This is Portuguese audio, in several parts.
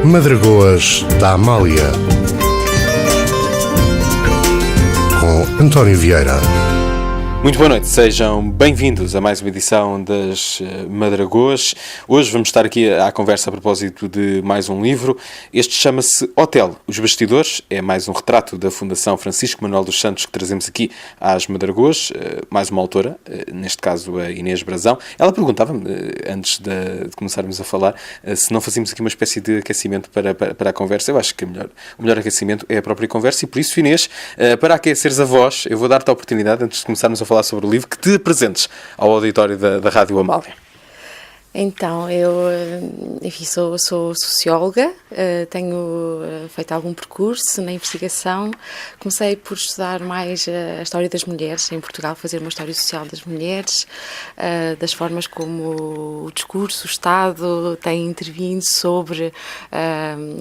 Madragoas da Amália, com António Vieira. Muito boa noite, sejam bem-vindos a mais uma edição das Madragoas. Hoje vamos estar aqui à conversa a propósito de mais um livro. Este chama-se Hotel, os Bastidores. É mais um retrato da Fundação Francisco Manuel dos Santos que trazemos aqui às Madragoas. Mais uma autora, neste caso a Inês Brazão. Ela perguntava-me, antes de começarmos a falar, se não fazíamos aqui uma espécie de aquecimento para a conversa. Eu acho que o melhor aquecimento é a própria conversa e por isso, Inês, para aqueceres a voz, eu vou dar-te a oportunidade, antes de começarmos a falar sobre o livro, que te apresentes ao auditório da Rádio Amália. Então, eu sou socióloga, tenho feito algum percurso na investigação. Comecei por estudar mais a história das mulheres em Portugal, fazer uma história social das mulheres, das formas como o discurso, o Estado tem intervindo sobre,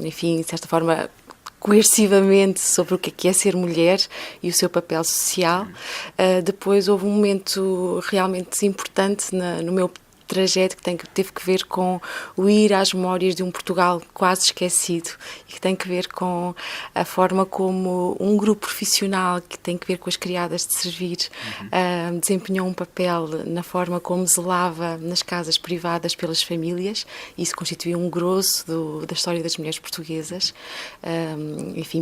de certa forma, coercivamente sobre o que é ser mulher e o seu papel social. Depois houve um momento realmente importante no meu trajeto que teve que ver com o ir às memórias de um Portugal quase esquecido e que tem que ver com a forma como um grupo profissional que tem que ver com as criadas de servir desempenhou um papel na forma como zelava nas casas privadas pelas famílias. Isso constituía um grosso da história das mulheres portuguesas,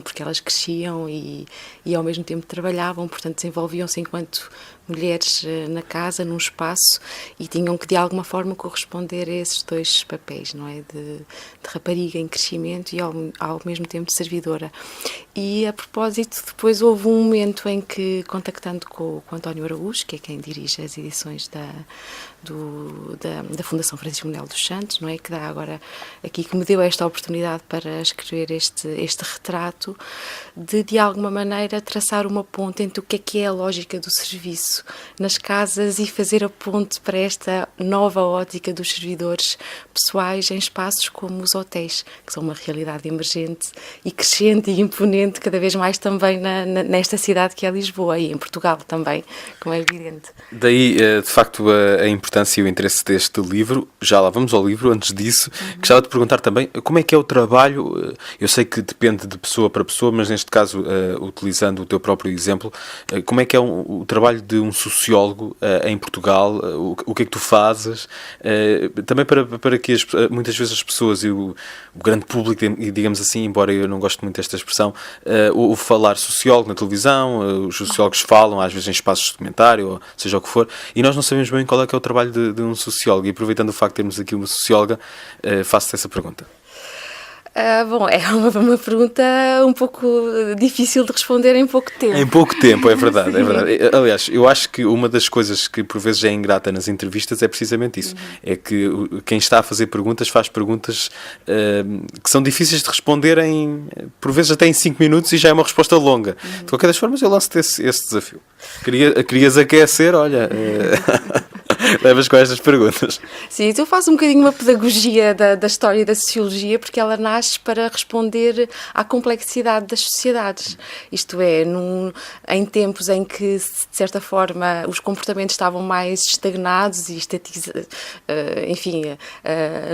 porque elas cresciam e ao mesmo tempo trabalhavam, portanto desenvolviam-se enquanto mulheres na casa, num espaço, e tinham que de alguma forma corresponder a esses dois papéis, não é? De rapariga em crescimento e ao mesmo tempo de servidora. E a propósito, depois houve um momento em que, contactando com o António Araújo, que é quem dirige as edições da Fundação Francisco Manuel dos Santos, não é? Que dá agora aqui, que me deu esta oportunidade para escrever este retrato, de alguma maneira traçar uma ponte entre o que é a lógica do serviço nas casas e fazer a ponte para esta nova ótica dos servidores pessoais em espaços como os hotéis, que são uma realidade emergente e crescente e imponente cada vez mais também nesta cidade que é Lisboa e em Portugal também, como é evidente. Daí, de facto, a importância e o interesse deste livro. Já lá vamos ao livro. Antes disso, gostava de perguntar também como é que é o trabalho. Eu sei que depende de pessoa para pessoa, mas neste caso, utilizando o teu próprio exemplo, como é que é o trabalho de um sociólogo em Portugal? O que é que tu fazes? Também para que muitas vezes as pessoas e o grande público, digamos assim, embora eu não goste muito desta expressão, o falar sociólogo na televisão, os sociólogos falam às vezes em espaços de documentário, ou seja o que for, e nós não sabemos bem qual é que é o trabalho de um sociólogo. E aproveitando o facto de termos aqui uma socióloga, faço-te essa pergunta. É uma pergunta um pouco difícil de responder em pouco tempo. Em pouco tempo, é verdade. Aliás, eu acho que uma das coisas que por vezes é ingrata nas entrevistas é precisamente isso. É que quem está a fazer perguntas faz perguntas que são difíceis de responder por vezes até em 5 minutos e já é uma resposta longa. De qualquer das formas, eu lanço-te esse desafio. Querias aquecer, olha... Levas com estas perguntas. Sim, então eu faço um bocadinho uma pedagogia da história da sociologia, porque ela nasce para responder à complexidade das sociedades. Isto é, em tempos em que, de certa forma, os comportamentos estavam mais estagnados e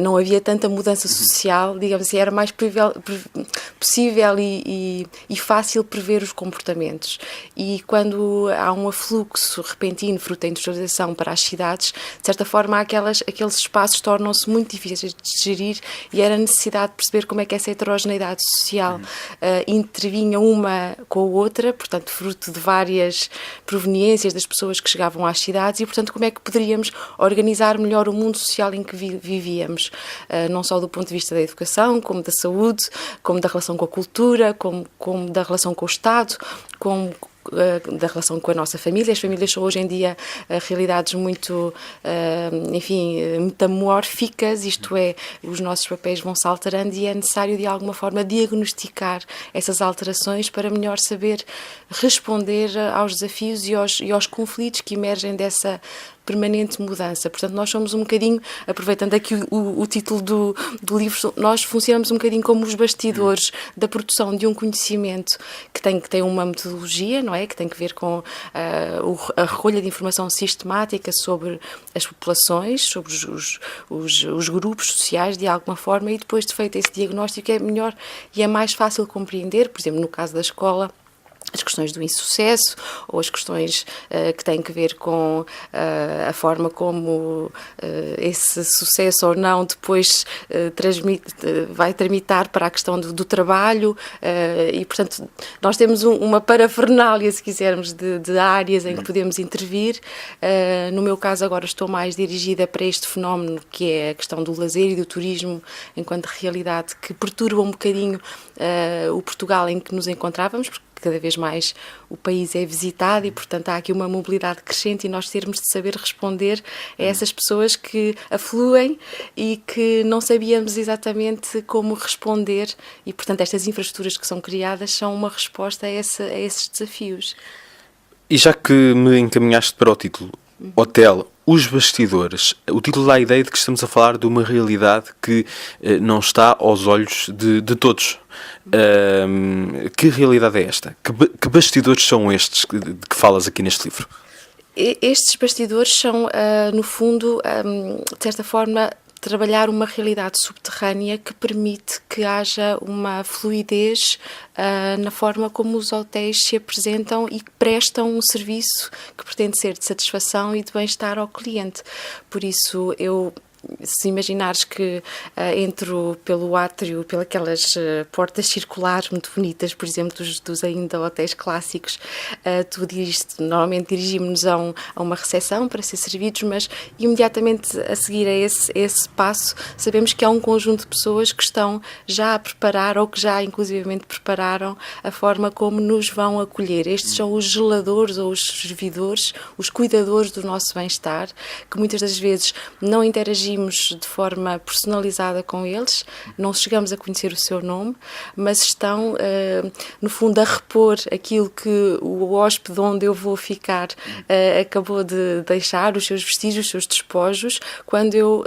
não havia tanta mudança social, digamos assim, era mais possível e fácil prever os comportamentos. E quando há um afluxo repentino, fruto da industrialização para as cidades, de certa forma, aqueles espaços tornam-se muito difíceis de gerir e era necessidade de perceber como é que essa heterogeneidade social intervinha uma com a outra, portanto, fruto de várias proveniências das pessoas que chegavam às cidades e, portanto, como é que poderíamos organizar melhor o mundo social em que vivíamos, não só do ponto de vista da educação, como da saúde, como da relação com a cultura, como da relação com o Estado, como da relação com a nossa família. As famílias são hoje em dia realidades muito, metamórficas, isto é, os nossos papéis vão se alterando e é necessário de alguma forma diagnosticar essas alterações para melhor saber responder aos desafios e aos conflitos que emergem dessa permanente mudança. Portanto, nós somos um bocadinho, aproveitando aqui o título do livro, nós funcionamos um bocadinho como os bastidores da produção de um conhecimento que tem uma metodologia, não é? Que tem que ver com a recolha de informação sistemática sobre as populações, sobre os grupos sociais, de alguma forma, e depois de feito esse diagnóstico é melhor e é mais fácil compreender, por exemplo, no caso da escola, as questões do insucesso ou as questões que têm que ver com a forma como esse sucesso ou não depois vai tramitar para a questão do trabalho e, portanto, nós temos uma parafernália, se quisermos, de áreas em que podemos intervir. No meu caso, agora estou mais dirigida para este fenómeno que é a questão do lazer e do turismo enquanto realidade que perturba um bocadinho o Portugal em que nos encontrávamos, porque cada vez mais o país é visitado e, portanto, há aqui uma mobilidade crescente e nós termos de saber responder a essas pessoas que afluem e que não sabíamos exatamente como responder e, portanto, estas infraestruturas que são criadas são uma resposta a esses desafios. E já que me encaminhaste para o título, Hotel, os bastidores, o título dá a ideia de que estamos a falar de uma realidade que não está aos olhos de todos. Que realidade é esta? Que bastidores são estes de que falas aqui neste livro? Estes bastidores são, no fundo, de certa forma, trabalhar uma realidade subterrânea que permite que haja uma fluidez na forma como os hotéis se apresentam e que prestam um serviço que pretende ser de satisfação e de bem-estar ao cliente. Por isso, se imaginares que entro pelo átrio, pelas portas circulares muito bonitas, por exemplo, dos ainda hotéis clássicos, normalmente dirigimos-nos a uma recepção para ser servidos, mas imediatamente a seguir a esse passo sabemos que há um conjunto de pessoas que estão já a preparar ou que já inclusivamente prepararam a forma como nos vão acolher. Estes são os zeladores ou os servidores, os cuidadores do nosso bem-estar, que muitas das vezes não interagimos de forma personalizada com eles, não chegamos a conhecer o seu nome, mas estão, no fundo, a repor aquilo que o hóspede onde eu vou ficar acabou de deixar, os seus vestígios, os seus despojos, quando eu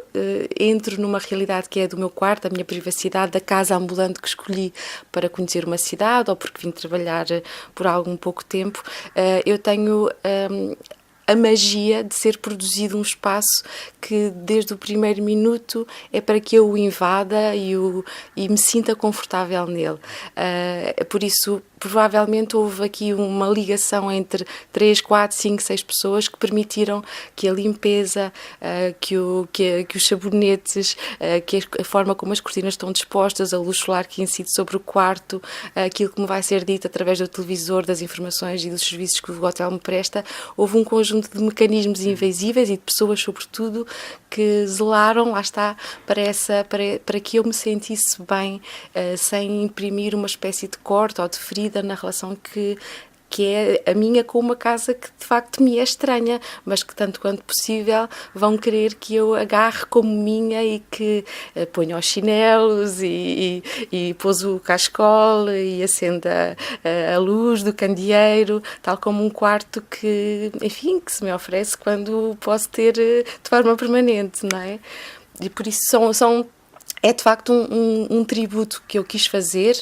entro numa realidade que é do meu quarto, a minha privacidade, da casa ambulante que escolhi para conhecer uma cidade ou porque vim trabalhar por algum pouco tempo, eu tenho a magia de ser produzido um espaço que desde o primeiro minuto é para que eu o invada e me sinta confortável nele. Por isso, provavelmente houve aqui uma ligação entre 3, 4, 5, 6 pessoas que permitiram que a limpeza, que os sabonetes, que a forma como as cortinas estão dispostas, a luz solar que incide sobre o quarto, aquilo que me vai ser dito através do televisor, das informações e dos serviços que o hotel me presta, houve um conjunto de mecanismos invisíveis e de pessoas, sobretudo, que zelaram, lá está, para que eu me sentisse bem, sem imprimir uma espécie de corte ou de ferida na relação que é a minha com uma casa que de facto me é estranha, mas que tanto quanto possível vão querer que eu agarre como minha e que ponha os chinelos e pôs o cascol e acenda a luz do candeeiro, tal como um quarto que, enfim, que se me oferece quando posso ter de forma permanente, não é? E por isso é de facto um tributo que eu quis fazer,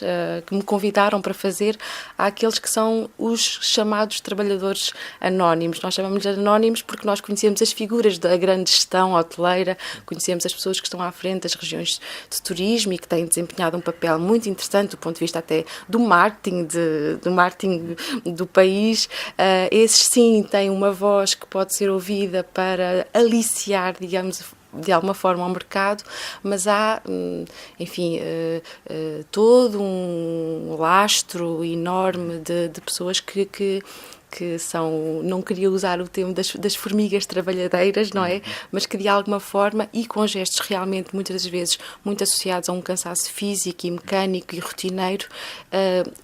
que me convidaram para fazer àqueles que são os chamados trabalhadores anónimos. Nós chamamos-lhe anónimos porque nós conhecemos as figuras da grande gestão hoteleira, conhecemos as pessoas que estão à frente das regiões de turismo e que têm desempenhado um papel muito interessante do ponto de vista até do marketing do país. Esses sim têm uma voz que pode ser ouvida para aliciar, digamos, de alguma forma ao mercado, mas há, enfim, todo um lastro enorme de pessoas que são, não queria usar o termo das formigas trabalhadeiras, não é? Mas que de alguma forma, e com gestos realmente muitas das vezes muito associados a um cansaço físico e mecânico e rotineiro,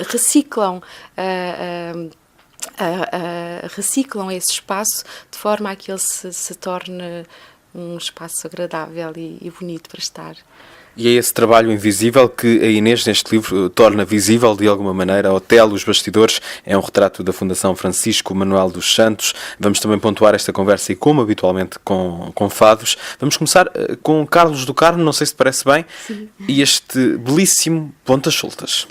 reciclam esse espaço de forma a que ele se torne um espaço agradável e bonito para estar. E é esse trabalho invisível que a Inês, neste livro, torna visível de alguma maneira. Otelo, os bastidores, é um retrato da Fundação Francisco Manuel dos Santos. Vamos também pontuar esta conversa e, como habitualmente, com fados. Vamos começar com Carlos do Carmo, não sei se te parece bem, Sim. E este belíssimo Pontas Soltas.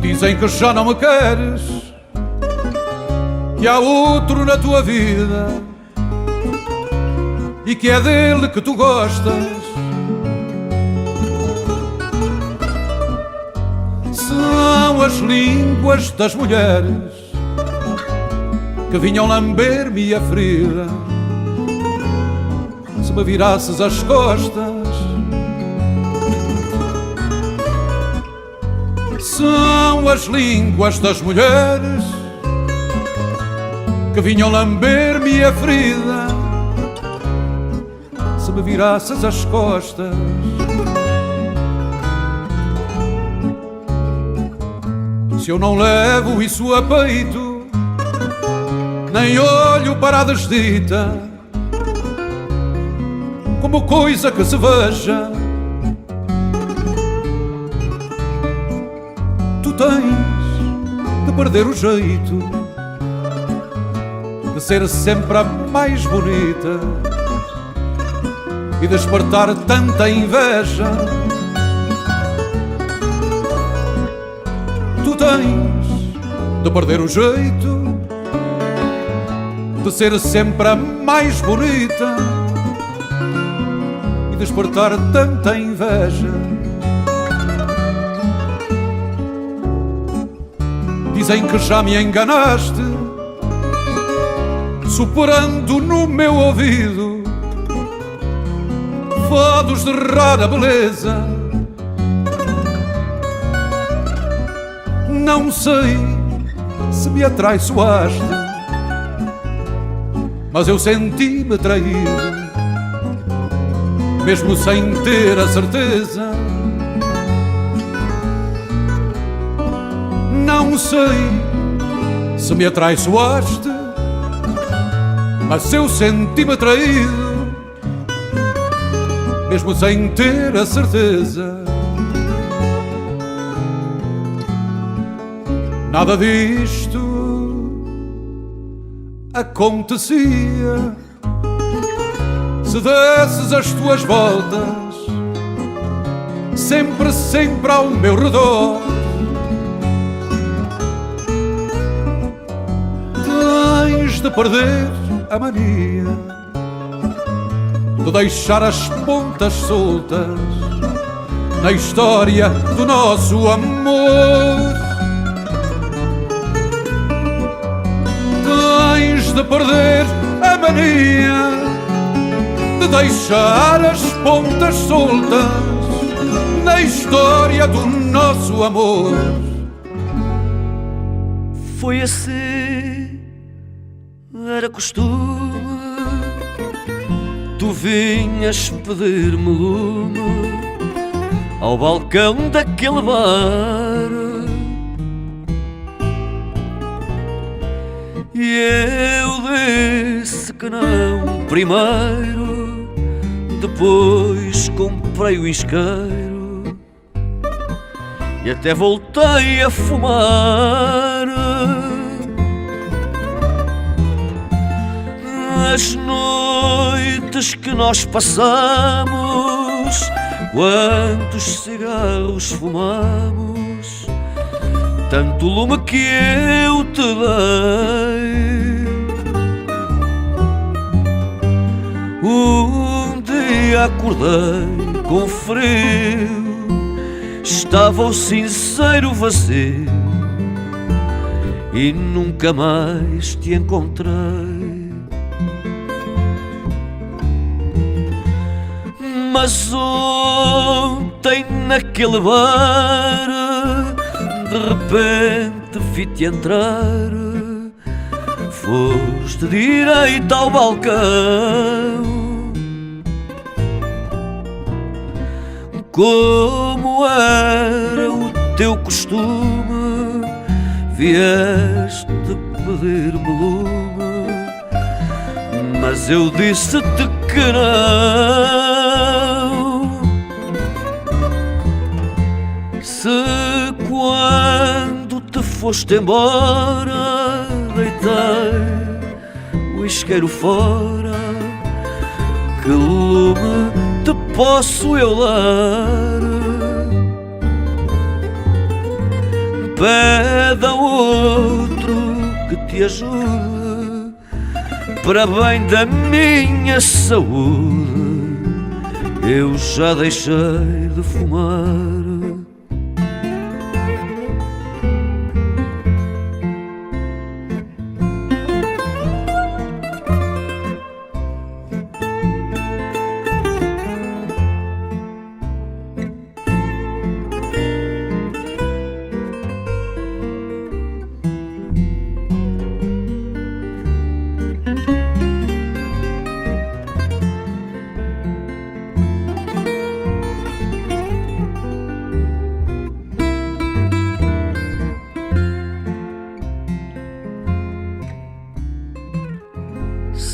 Dizem que já não me queres, que há outro na tua vida e que é dele que tu gostas. São as línguas das mulheres que vinham lamber-me a ferida. Se me virasses as costas, são as línguas das mulheres que vinham lamber-me a ferida. Se me virasses as costas, se eu não levo isso a peito, nem olho para a desdita como coisa que se veja, tens de perder o jeito de ser sempre a mais bonita e despertar tanta inveja. Tu tens de perder o jeito de ser sempre a mais bonita e despertar tanta inveja. Dizem que já me enganaste, soprando no meu ouvido fados de rara beleza. Não sei se me atraiçoaste, mas eu senti-me traído, mesmo sem ter a certeza. Não sei se me atraiçoaste, mas eu senti-me traído, mesmo sem ter a certeza. Nada disto acontecia se desses as tuas voltas sempre, sempre ao meu redor. Tens de perder a mania de deixar as pontas soltas na história do nosso amor. Tens de perder a mania de deixar as pontas soltas na história do nosso amor. Foi assim, era costume, tu vinhas pedir-me lume ao balcão daquele bar, e eu disse que não primeiro, depois comprei o isqueiro e até voltei a fumar. As noites que nós passamos, quantos cigarros fumamos, tanto lume que eu te dei. Um dia acordei com frio, estava o cinzeiro vazio e nunca mais te encontrei. Mas ontem naquele bar, de repente vi-te entrar, foste direito ao balcão. como era o teu costume, vieste pedir-me lume, mas eu disse-te que não. Se quando te foste embora deitei o isqueiro fora, que lume te posso eu dar? Pede a outro que te ajude, para bem da minha saúde, eu já deixei de fumar.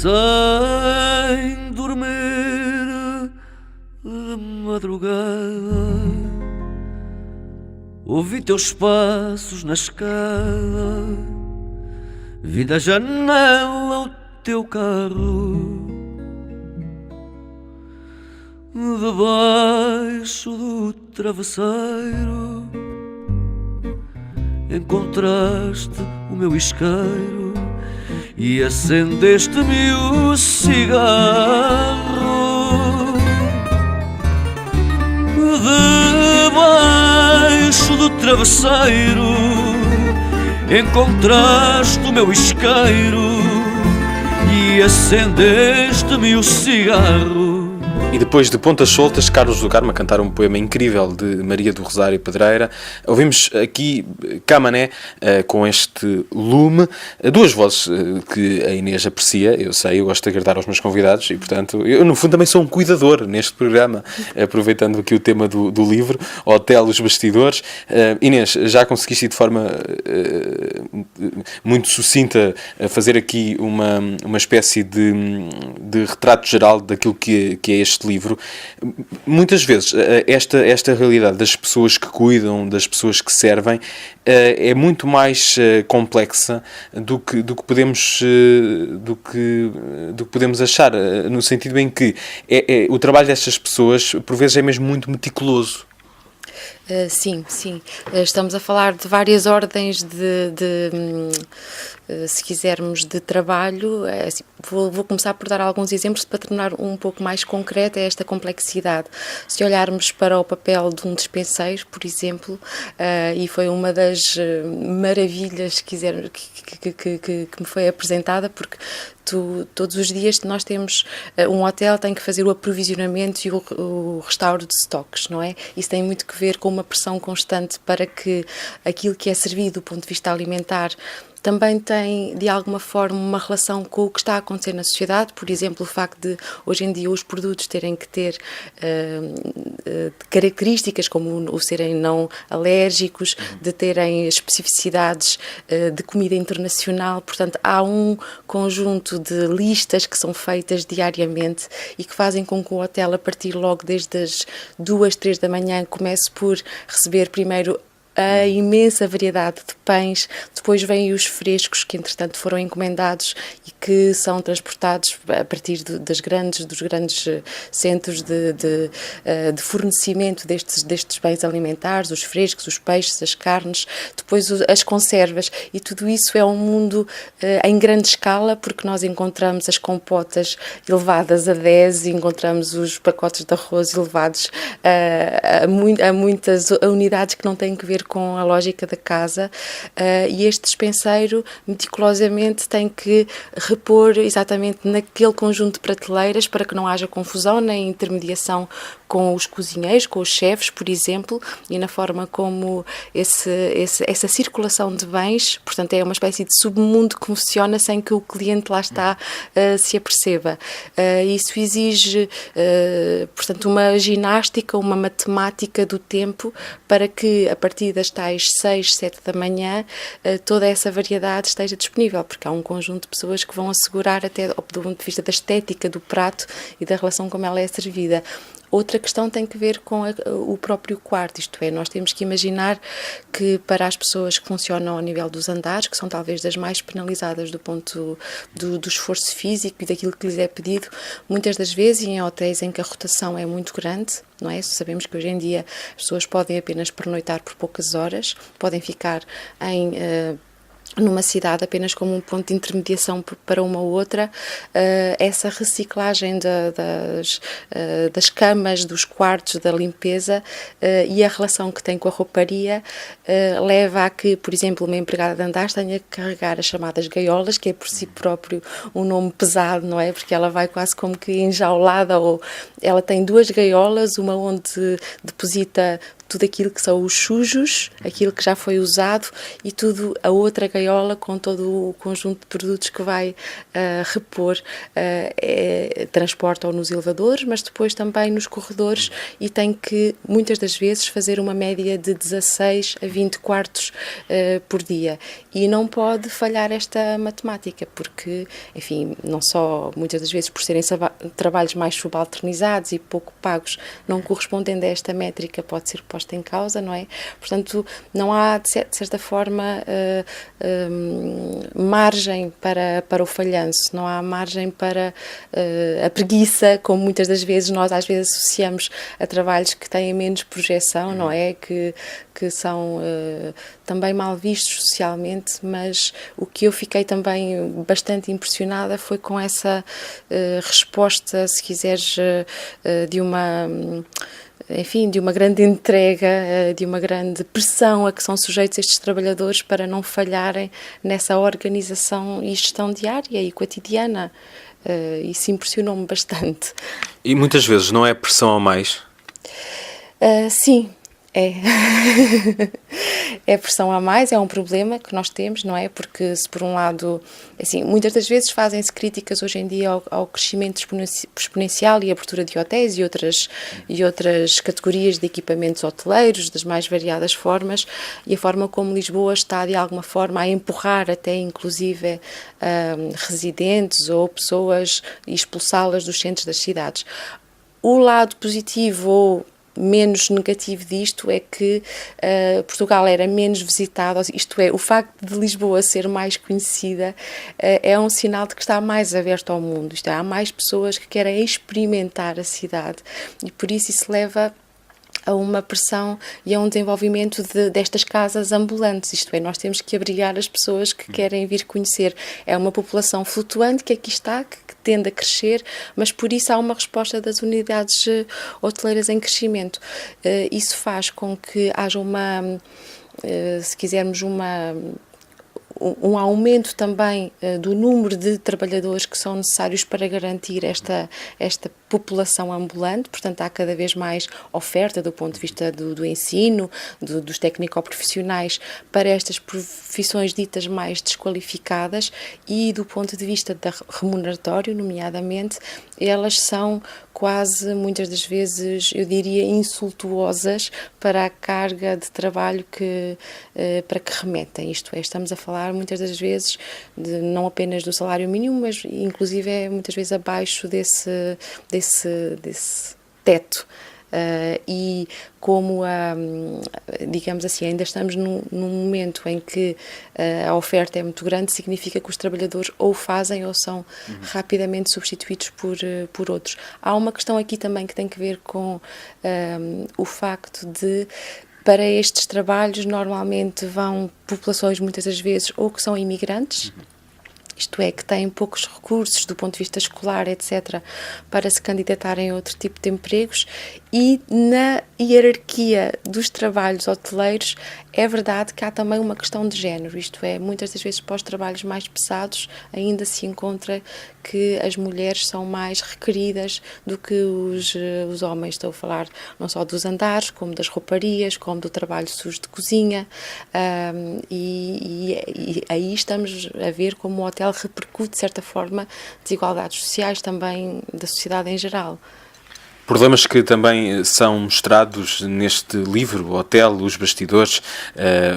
Sem dormir de madrugada, ouvi teus passos na escada, vi da janela o teu carro, debaixo do travesseiro encontraste o meu isqueiro e acendeste-me o cigarro. Debaixo do travesseiro encontraste o meu isqueiro e acendeste-me o cigarro. E depois de Pontas Soltas, Carlos do Carmo a cantar um poema incrível de Maria do Rosário Pedreira. Ouvimos aqui Camané com este lume. Duas vozes que a Inês aprecia, eu sei, eu gosto de agradar aos meus convidados e, portanto, eu no fundo também sou um cuidador neste programa, aproveitando aqui o tema do livro, Hotel Os Bastidores. Inês, já conseguiste de forma muito sucinta fazer aqui uma espécie de retrato geral daquilo que é este livro. Muitas vezes esta realidade das pessoas que cuidam, das pessoas que servem, é muito mais complexa do que podemos achar, no sentido em que o trabalho destas pessoas por vezes é mesmo muito meticuloso. Sim. Estamos a falar de várias ordens se quisermos, de trabalho. Vou começar por dar alguns exemplos para tornar um pouco mais concreta esta complexidade. Se olharmos para o papel de um despenseiro, por exemplo, e foi uma das maravilhas que me foi apresentada, porque todos os dias nós temos, um hotel tem que fazer o aprovisionamento e o restauro de estoques, não é? Isso tem muito que ver com uma pressão constante para que aquilo que é servido do ponto de vista alimentar também tem, de alguma forma, uma relação com o que está a acontecer na sociedade. Por exemplo, o facto de, hoje em dia, os produtos terem que ter características como o serem não alérgicos, de terem especificidades de comida internacional. Portanto, há um conjunto de listas que são feitas diariamente e que fazem com que o hotel, a partir logo desde as 2, 3 da manhã, comece por receber primeiro a imensa variedade de pães, depois vêm os frescos que entretanto foram encomendados e que são transportados a partir dos grandes centros de fornecimento destes bens alimentares, os frescos, os peixes, as carnes, depois as conservas, e tudo isso é um mundo em grande escala, porque nós encontramos as compotas elevadas a 10, encontramos os pacotes de arroz elevados a muitas unidades que não têm que ver com a lógica da casa, e este despenseiro meticulosamente tem que repor exatamente naquele conjunto de prateleiras para que não haja confusão nem intermediação com os cozinheiros, com os chefes, por exemplo, e na forma como essa circulação de bens, portanto, é uma espécie de submundo que funciona sem que o cliente lá está se aperceba. Isso exige, portanto, uma ginástica, uma matemática do tempo para que, a partir das tais 6, 7 da manhã, toda essa variedade esteja disponível, porque há um conjunto de pessoas que vão assegurar, até do ponto de vista da estética do prato e da relação como ela é servida. Outra questão tem que ver com o próprio quarto, isto é, nós temos que imaginar que para as pessoas que funcionam ao nível dos andares, que são talvez das mais penalizadas do ponto do esforço físico e daquilo que lhes é pedido, muitas das vezes, e em hotéis em que a rotação é muito grande, não é? Sabemos que hoje em dia as pessoas podem apenas pernoitar por poucas horas, podem ficar numa cidade apenas como um ponto de intermediação para uma ou outra, essa reciclagem das camas, dos quartos, da limpeza e a relação que tem com a rouparia leva a que, por exemplo, uma empregada de andares tenha que carregar as chamadas gaiolas, que é por si próprio um nome pesado, não é? Porque ela vai quase como que enjaulada, ou ela tem 2 gaiolas, uma onde deposita tudo aquilo que são os sujos, aquilo que já foi usado, e tudo a outra gaiola com todo o conjunto de produtos que vai repor, transporta-o nos elevadores, mas depois também nos corredores, e tem que, muitas das vezes, fazer uma média de 16 a 20 quartos por dia. E não pode falhar esta matemática, porque, enfim, não só muitas das vezes por serem trabalhos mais subalternizados e pouco pagos, não correspondendo a esta métrica, pode ser posta em causa, não é? Portanto, não há, de certa forma, margem para o falhanço, não há margem para a preguiça, como muitas das vezes nós às vezes associamos a trabalhos que têm menos projeção, não é? Que são também mal vistos socialmente, mas o que eu fiquei também bastante impressionada foi com essa resposta, se quiseres, de uma grande entrega, de uma grande pressão a que são sujeitos estes trabalhadores para não falharem nessa organização e gestão diária e cotidiana. Isso impressionou-me bastante. E muitas vezes não é pressão a mais? Sim. É pressão a mais, é um problema que nós temos, não é? Porque se por um lado, assim, muitas das vezes fazem-se críticas hoje em dia ao crescimento exponencial e abertura de hotéis e outras categorias de equipamentos hoteleiros, das mais variadas formas, e a forma como Lisboa está de alguma forma a empurrar até inclusive residentes ou pessoas e expulsá-las dos centros das cidades. O lado positivo ou menos negativo disto é que Portugal era menos visitado, isto é, o facto de Lisboa ser mais conhecida é um sinal de que está mais aberto ao mundo, isto é, há mais pessoas que querem experimentar a cidade e por isso leva a uma pressão e a um desenvolvimento destas casas ambulantes, isto é, nós temos que abrigar as pessoas que querem vir conhecer. É uma população flutuante que aqui está, que tende a crescer, mas por isso há uma resposta das unidades hoteleiras em crescimento. Isso faz com que haja se quisermos, um aumento também do número de trabalhadores que são necessários para garantir esta população ambulante, portanto há cada vez mais oferta do ponto de vista do ensino, dos técnico-profissionais para estas profissões ditas mais desqualificadas e do ponto de vista remuneratório, nomeadamente, elas são quase, muitas das vezes, eu diria, insultuosas para a carga de trabalho para que remetem. Isto é, estamos a falar muitas das vezes não apenas do salário mínimo, mas inclusive muitas vezes abaixo desse teto. E como, digamos assim, ainda estamos num momento em que a oferta é muito grande, significa que os trabalhadores ou fazem ou são rapidamente substituídos por outros. Há uma questão aqui também que tem que ver com o facto de, para estes trabalhos, normalmente vão populações muitas das vezes ou que são imigrantes, isto é, que têm poucos recursos do ponto de vista escolar, etc., para se candidatarem a outro tipo de empregos, e na hierarquia dos trabalhos hoteleiros é verdade que há também uma questão de género, isto é, muitas das vezes para os trabalhos mais pesados ainda se encontra que as mulheres são mais requeridas do que os homens. Estou a falar não só dos andares, como das rouparias, como do trabalho sujo de cozinha, e aí estamos a ver como o hotel repercute, de certa forma, desigualdades sociais também da sociedade em geral. Problemas que também são mostrados neste livro, o Hotel, os Bastidores,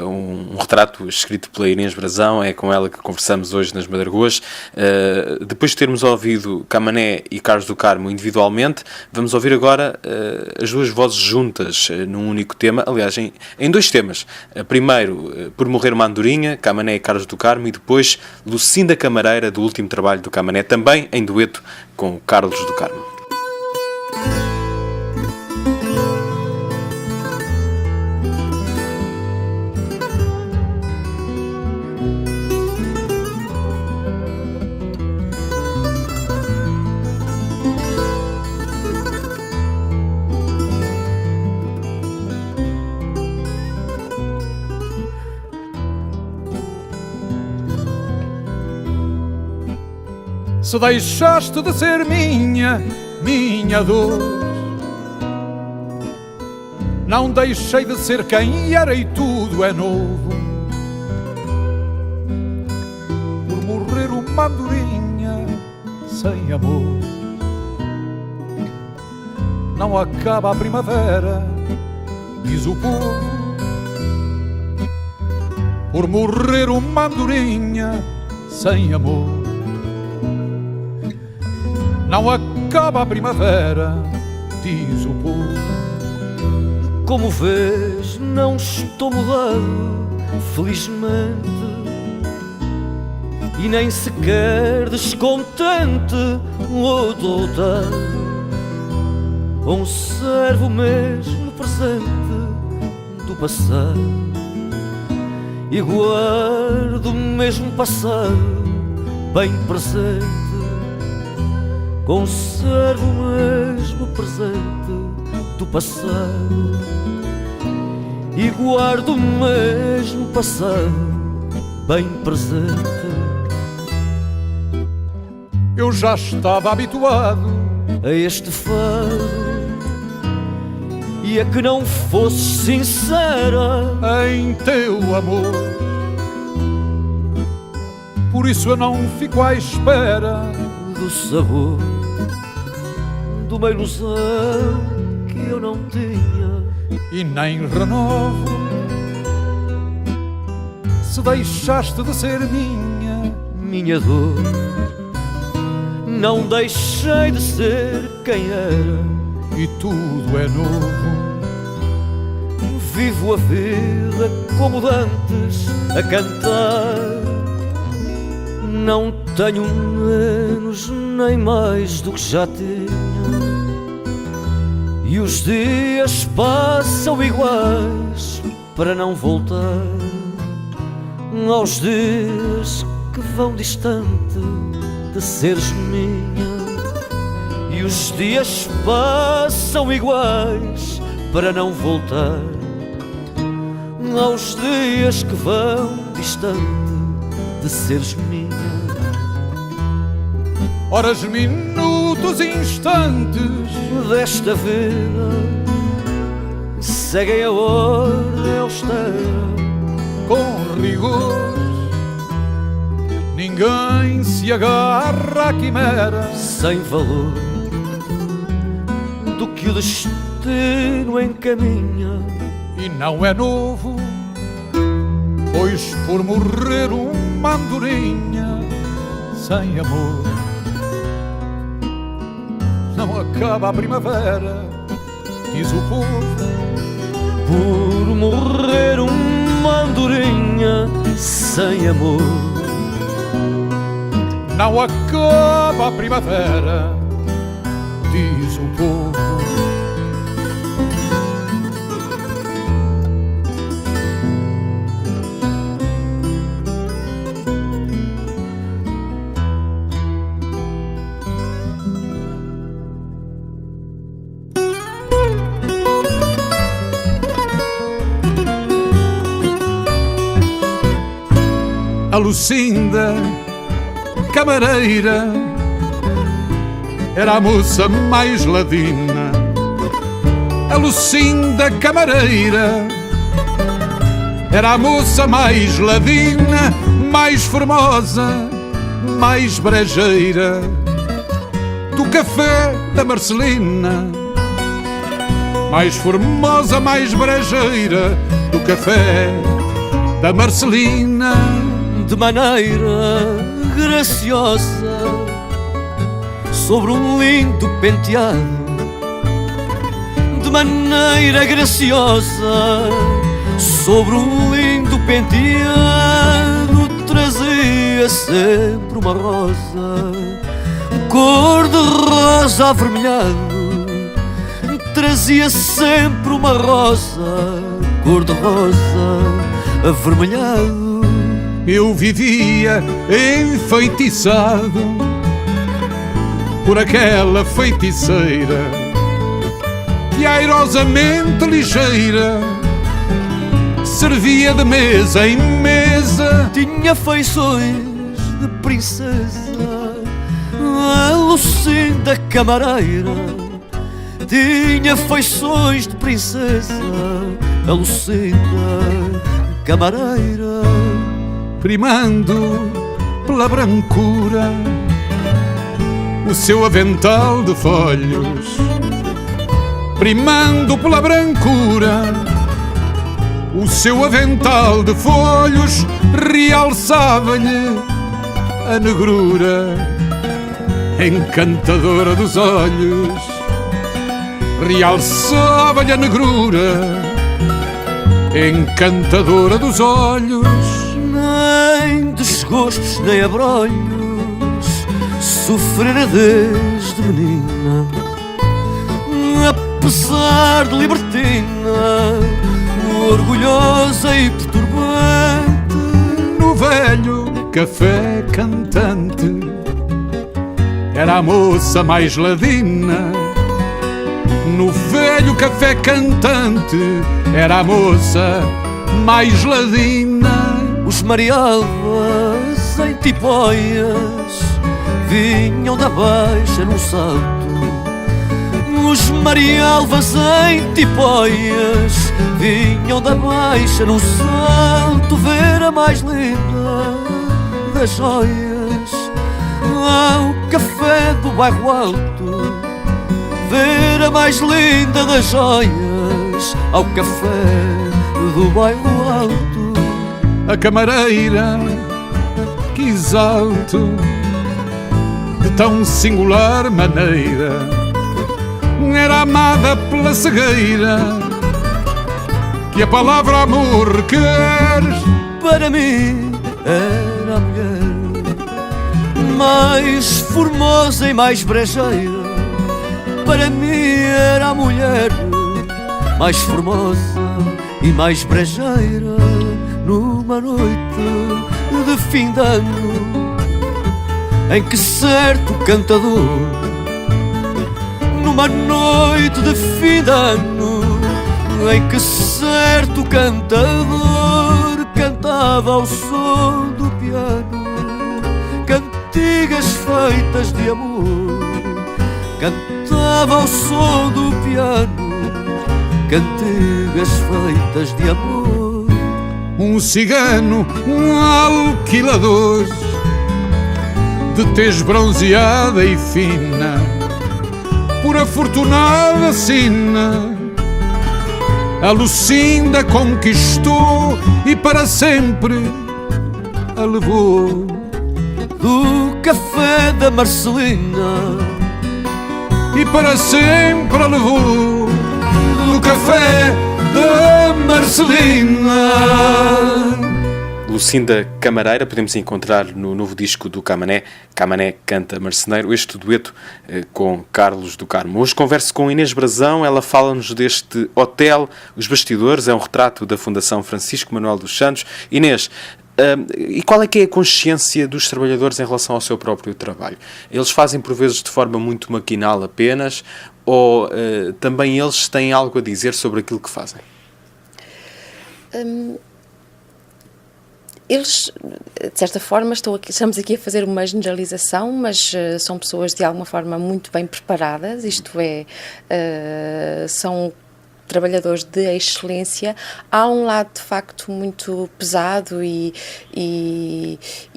um retrato escrito pela Inês Brazão, é com ela que conversamos hoje nas Madragoas. Depois de termos ouvido Camané e Carlos do Carmo individualmente, vamos ouvir agora as duas vozes juntas num único tema, aliás, em dois temas. Primeiro, Por Morrer uma Andorinha, Camané e Carlos do Carmo, e depois Lucinda Camareira, do último trabalho do Camané, também em dueto com o Carlos do Carmo. Se deixaste de ser minha dor, não deixei de ser quem era e tudo é novo. Por morrer uma andorinha sem amor, não acaba a primavera, diz o povo. Por morrer uma andorinha sem amor, não acaba a primavera, diz o povo. Como vês, não estou mudado, felizmente, e nem sequer descontente ou doutado. Conservo o mesmo presente do passado e guardo o mesmo passado bem presente. Conservo o mesmo presente do passado e guardo o mesmo passado bem presente. Eu já estava habituado a este fado e a que não fosses sincera em teu amor. Por isso eu não fico à espera do sabor de uma ilusão que eu não tinha e nem renovo. Se deixaste de ser minha dor, não deixei de ser quem era e tudo é novo. Vivo a vida como dantes a cantar, não tenho menos nem mais do que já tinha, e os dias passam iguais para não voltar aos dias que vão distante de seres minha. E os dias passam iguais para não voltar aos dias que vão distante de seres minha. Horas, minutos, instantes desta vida seguem a ordem austera com rigor. Ninguém se agarra à quimera sem valor do que o destino encaminha. E não é novo, pois por morrer uma andorinha sem amor, não acaba a primavera, diz o povo. Por morrer uma andorinha sem amor, não acaba a primavera, diz o povo. Lucinda, camareira, era a moça mais ladina. A Lucinda, camareira, era a moça mais ladina, mais formosa, mais brejeira do café da Marcelina. Mais formosa, mais brejeira do café da Marcelina. De maneira graciosa, sobre um lindo penteado. De maneira graciosa, sobre um lindo penteado, trazia sempre uma rosa, cor de rosa avermelhado. Trazia sempre uma rosa, cor de rosa avermelhado. Eu vivia enfeitiçado por aquela feiticeira que airosamente ligeira servia de mesa em mesa. Tinha feições de princesa, a Lucinda camareira. Tinha feições de princesa, a Lucinda camareira. Primando pela brancura o seu avental de folhos, primando pela brancura o seu avental de folhos, realçava-lhe a negrura encantadora dos olhos. Realçava-lhe a negrura encantadora dos olhos. Nem desgostos nem abrolhos sofrera desde menina, apesar de libertina, orgulhosa e perturbante. No velho café cantante era a moça mais ladina. No velho café cantante era a moça mais ladina. Os marialvas em tipóias vinham da baixa num salto. Os marialvas em tipóias vinham da baixa num salto ver a mais linda das joias ao café do bairro alto. Ver a mais linda das joias ao café do bairro alto. A camareira que exalto de tão singular maneira era amada pela cegueira que a palavra amor requer. Para mim era a mulher mais formosa e mais brejeira. Para mim era a mulher mais formosa e mais brejeira. Numa noite de fim de ano em que certo cantador, numa noite de fim de ano em que certo cantador cantava ao som do piano cantigas feitas de amor. Cantava ao som do piano cantigas feitas de amor. Um cigano, um alquilador de tez bronzeada e fina, por afortunada sina, a Lucinda conquistou e para sempre a levou. Do café da Marcelina E para sempre a levou. Do café da Marcelina. Lucinda Camareira podemos encontrar no novo disco do Camané, Camané Canta Marceneiro, este dueto com Carlos do Carmo. Hoje converso com Inês Brazão, ela fala-nos deste hotel, Os Bastidores, é um retrato da Fundação Francisco Manuel dos Santos. Inês, e qual é que é a consciência dos trabalhadores em relação ao seu próprio trabalho? Eles fazem por vezes de forma muito maquinal apenas, ou também eles têm algo a dizer sobre aquilo que fazem? Eles, de certa forma, estamos aqui a fazer uma generalização, mas são pessoas de alguma forma muito bem preparadas, isto é, são trabalhadores de excelência. Há um lado de facto muito pesado e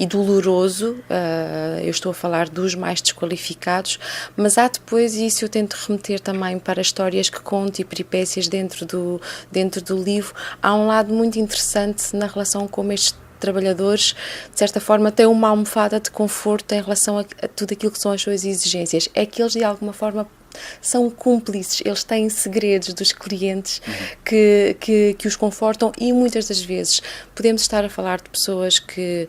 doloroso, eu estou a falar dos mais desqualificados, mas há depois, e isso eu tento remeter também para histórias que conto e peripécias dentro do livro, há um lado muito interessante na relação como estes trabalhadores, de certa forma, têm uma almofada de conforto em relação a tudo aquilo que são as suas exigências. É que eles, de alguma forma, são cúmplices, eles têm segredos dos clientes que os confortam, e muitas das vezes podemos estar a falar de pessoas que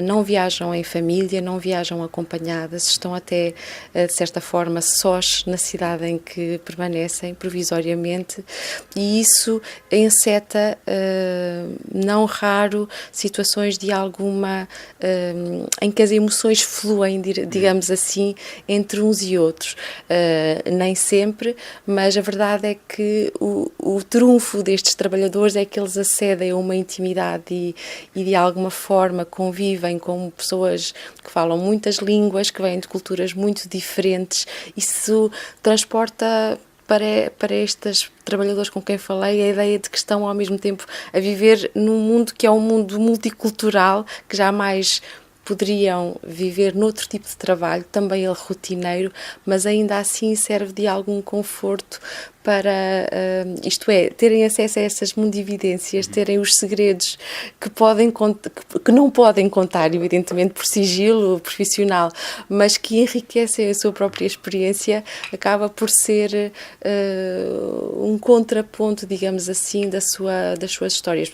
não viajam em família, não viajam acompanhadas, estão até, de certa forma, sós na cidade em que permanecem provisoriamente, e isso enceta, não raro, situações de alguma em que as emoções fluem, digamos assim, entre uns e outros. Nem sempre, mas a verdade é que o trunfo destes trabalhadores é que eles acedem a uma intimidade e de alguma forma convivem com pessoas que falam muitas línguas, que vêm de culturas muito diferentes. Isso transporta para estes trabalhadores com quem falei a ideia de que estão ao mesmo tempo a viver num mundo que é um mundo multicultural, que jamais poderiam viver noutro tipo de trabalho, também ele rotineiro, mas ainda assim serve de algum conforto para, isto é, terem acesso a essas mundividências, terem os segredos que não podem contar, evidentemente, por sigilo profissional, mas que enriquecem a sua própria experiência, acaba por ser um contraponto, digamos assim, das suas histórias.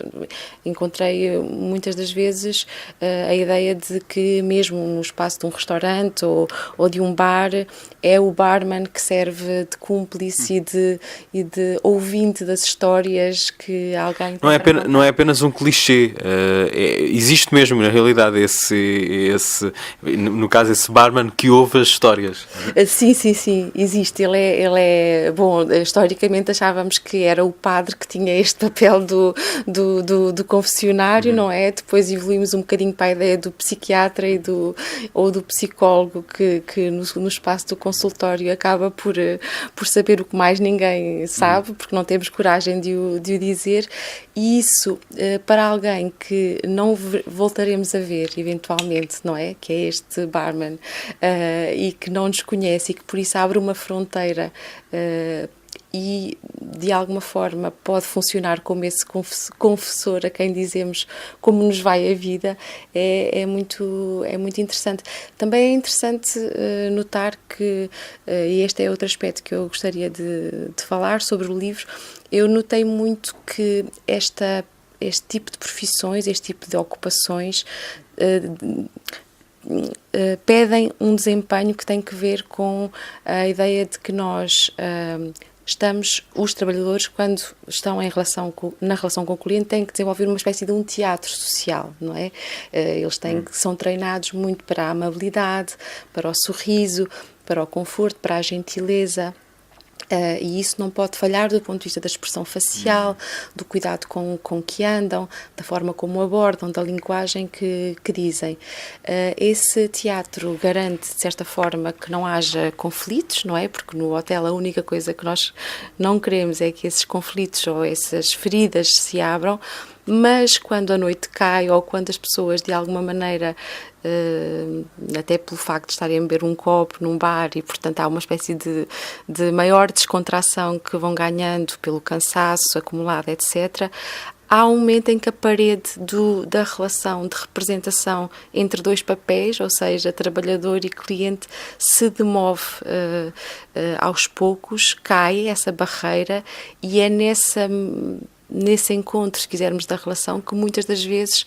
Encontrei muitas das vezes a ideia de que mesmo no espaço de um restaurante ou de um bar, é o barman que serve de cúmplice e de ouvinte das histórias que alguém... Não é apenas um clichê, existe mesmo na realidade no caso esse barman que ouve as histórias. Sim, existe. Ele é bom, historicamente achávamos que era o padre que tinha este papel do confessionário, não é? Depois evoluímos um bocadinho para a ideia do psiquiatra ou do psicólogo que no espaço do consultório acaba por saber o que mais ninguém sabe, porque não temos coragem de o dizer, e isso para alguém que não voltaremos a ver eventualmente, não é? Que é este barman, e que não nos conhece e que por isso abre uma fronteira e de alguma forma pode funcionar como esse confessor a quem dizemos como nos vai a vida, é muito interessante. Também é interessante notar que, e este é outro aspecto que eu gostaria de falar sobre o livro, eu notei muito que este tipo de profissões, este tipo de ocupações pedem um desempenho que tem que ver com a ideia de que nós os trabalhadores, quando estão na relação com o cliente, têm que desenvolver uma espécie de um teatro social, não é? Eles são treinados muito para a amabilidade, para o sorriso, para o conforto, para a gentileza. E isso não pode falhar do ponto de vista da expressão facial, do cuidado com que andam, da forma como abordam, da linguagem que dizem. Esse teatro garante, de certa forma, que não haja conflitos, não é? Porque no hotel a única coisa que nós não queremos é que esses conflitos ou essas feridas se abram, mas quando a noite cai ou quando as pessoas de alguma maneira, até pelo facto de estarem a beber um copo num bar e portanto há uma espécie de maior descontração que vão ganhando pelo cansaço acumulado, etc., há um momento em que a parede da relação de representação entre dois papéis, ou seja, trabalhador e cliente, se demove aos poucos, cai essa barreira, e é nesse encontro, se quisermos, da relação, que muitas das vezes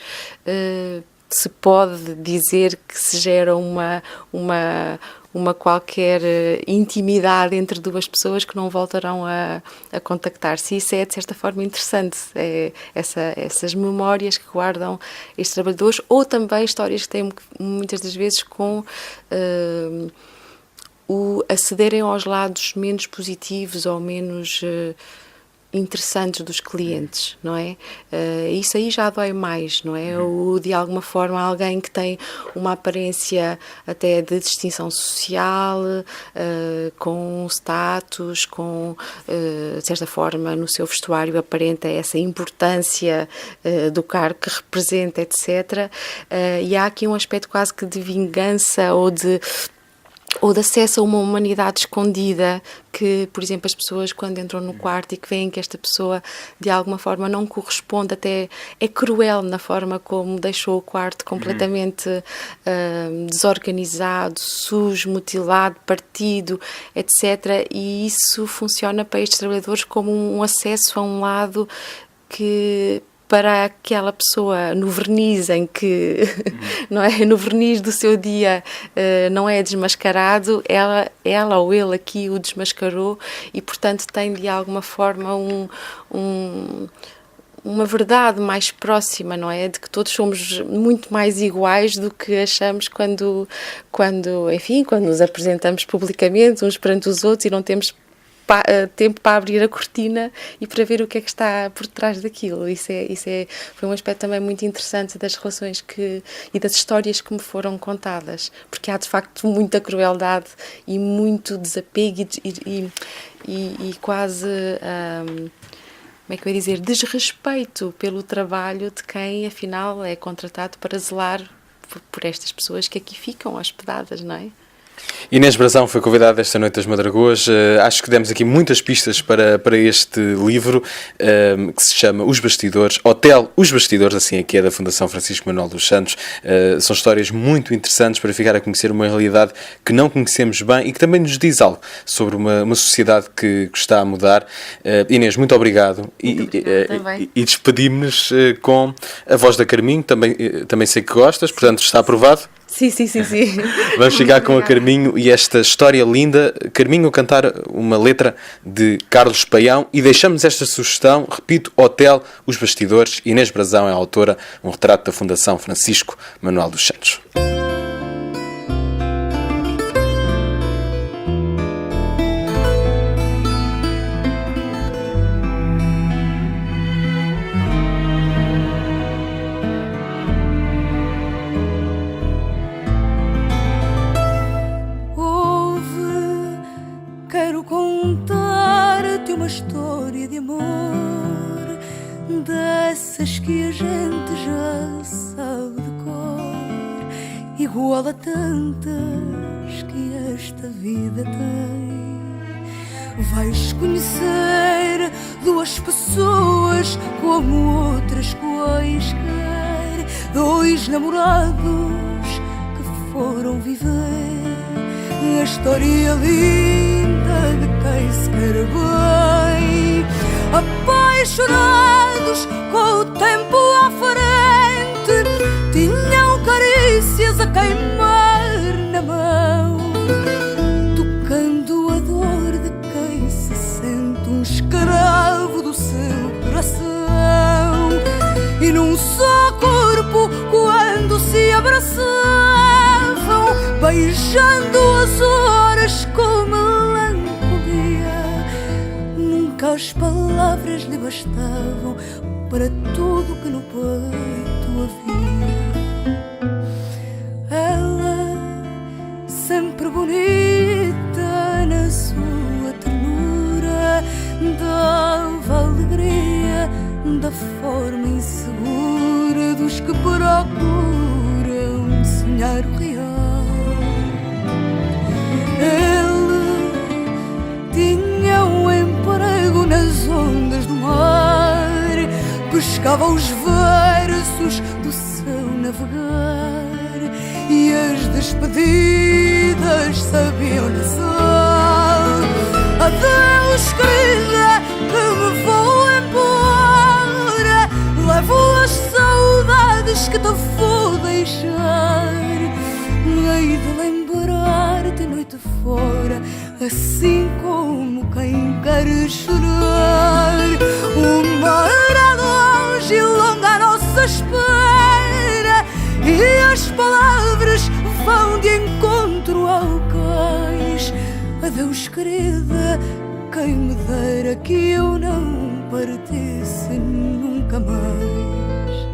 se pode dizer que se gera uma qualquer intimidade entre duas pessoas que não voltarão a contactar-se. Isso é, de certa forma, interessante. Essas memórias que guardam estes trabalhadores, ou também histórias que têm muitas das vezes com acederem aos lados menos positivos ou menos interessantes dos clientes, não é? Isso aí já dói mais, não é? Ou, de alguma forma, alguém que tem uma aparência até de distinção social, com status, com, de certa forma, no seu vestuário aparenta essa importância do cargo que representa, etc. E há aqui um aspecto quase que de vingança ou de acesso a uma humanidade escondida que, por exemplo, as pessoas quando entram no quarto e que veem que esta pessoa de alguma forma não corresponde, até é cruel na forma como deixou o quarto completamente desorganizado, sujo, mutilado, partido, etc. E isso funciona para estes trabalhadores como um acesso a um lado que, para aquela pessoa, no verniz em que, não é, no verniz do seu dia não é desmascarado, ela ou ele aqui o desmascarou e, portanto, tem de alguma forma uma verdade mais próxima, não é? De que todos somos muito mais iguais do que achamos quando nos apresentamos publicamente uns perante os outros e não temos tempo para abrir a cortina e para ver o que é que está por trás daquilo. Foi um aspecto também muito interessante das relações e das histórias que me foram contadas, porque há de facto muita crueldade e muito desapego e quase, como é que eu ia dizer, desrespeito pelo trabalho de quem afinal é contratado para zelar por estas pessoas que aqui ficam hospedadas, não é? Inês Brazão foi convidada esta noite das Madragoas. Acho que demos aqui muitas pistas para este livro que se chama Os Bastidores, Hotel Os Bastidores, assim aqui é da Fundação Francisco Manuel dos Santos. São histórias muito interessantes para ficar a conhecer uma realidade que não conhecemos bem e que também nos diz algo sobre uma sociedade que está a mudar. Inês, muito obrigado. E despedimos-nos com a voz da Carminho, também sei que gostas, portanto está aprovado. Sim. Vamos ficar com a Carminho e esta história linda. Carminho cantar uma letra de Carlos Paião e deixamos esta sugestão, repito, Hotel Os Bastidores. Inês Brazão é a autora, um retrato da Fundação Francisco Manuel dos Santos. Uma história de amor, dessas que a gente já sabe de cor, igual a tantas que esta vida tem. Vais conhecer duas pessoas como outras quaisquer, dois namorados que foram viver a história linda de quem se quer bem, apaixonados com o tempo à frente, tinham carícias a queimar na mão, tocando a dor de quem se sente um escravo do seu coração, e num só corpo quando se abraçavam, beijando as horas com melancolia, nunca as palavras lhe bastavam para tudo que no peito havia. Ela, sempre bonita na sua ternura, dava alegria da forma insegura dos que procuram sonhar o real. Ele tinha um emprego nas ondas do mar, pescava os versos do seu navegar, e as despedidas sabiam-lhe só: adeus, querida, que me vou embora, levo as saudades que te vou deixar, hei de lembrar-te noite fora, assim como quem quer chorar. O mar é longe e longa a nossa espera, e as palavras vão de encontro ao cais. Adeus, querida, quem me dera que eu não partisse nunca mais.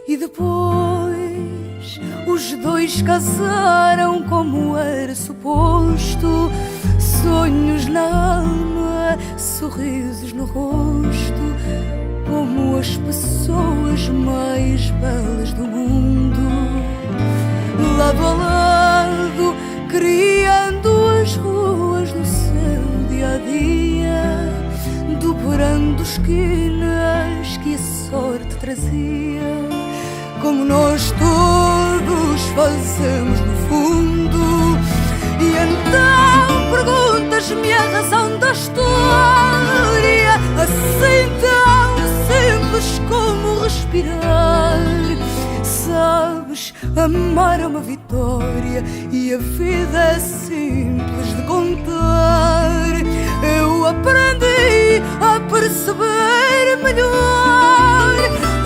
E depois os dois casaram como era suposto, sonhos na alma, sorrisos no rosto, como as pessoas mais belas do mundo, lado a lado, criando as ruas do seu dia a dia, dobrando esquinas que a sorte trazia, como nós todos fazemos no fundo. E então perguntas-me a razão da história, assim tão simples como respirar. Sabes, amar é uma vitória e a vida é simples de contar. Eu aprendi a perceber melhor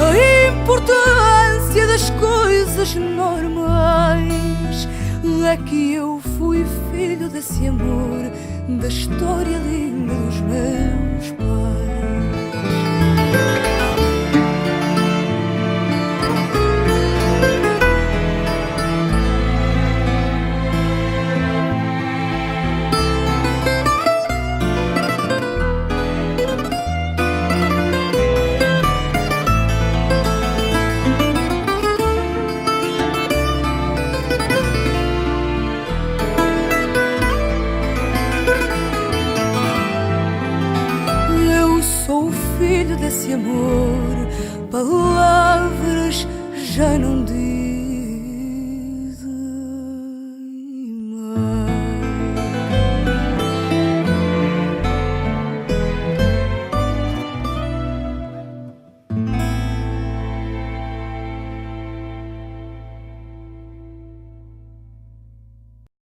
a importância das coisas normais. É que eu fui filho desse amor, da história linda dos meus pais. Desse amor, palavras já não digo.